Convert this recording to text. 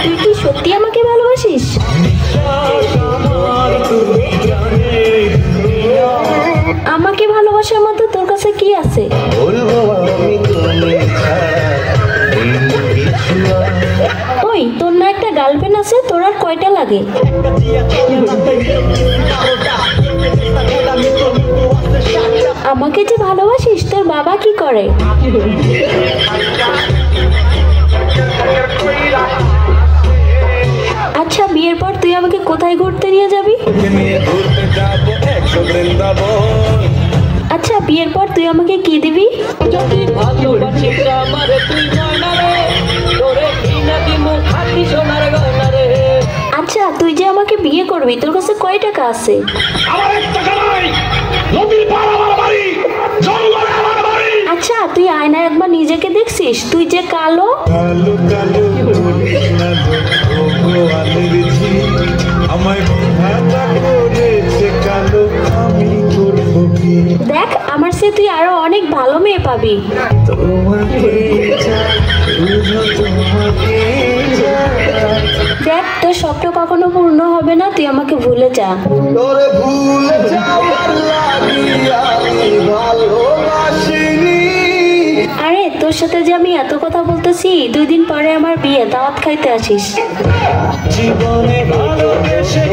তুই কি সত্যি আমাকে ভালোবাসিস? আমাকে ভালোবাসার মতো তোর কাছে কি আছে? ওই তোর না একটা গার্লফ্রেন্ড আছে, তোর আর কয়টা লাগে? আমাকে যে ভালোবাসিস, তোর বাবা কি করে? আচ্ছা, বিয়ের পর তুই আমাকে কোথায় ঘুরতে নিয়ে যাবি? আচ্ছা, বিয়ের পর তুই আমাকে কি দিবি? আচ্ছা, তুই যে আমাকে বিয়ে করবি, তোর কাছে কয় টাকা আছে? আচ্ছা, তুই আয়নায় একবার নিজেকে দেখছিস? তুই যে কালো। দেখ, আমার সে তুই আরো অনেক ভালো মেয়ে পাবি। দেখ, তোর স্বপ্ন কখনো পূর্ণ হবে না, তুই আমাকে ভুলে যা। আরে, তোর সাথে যে আমি এত কথা বলতেছি, 2 দিন পরে আমার বিয়ে, দাওয়াত খাইতে আসিস। জীবনে ভালোবেসে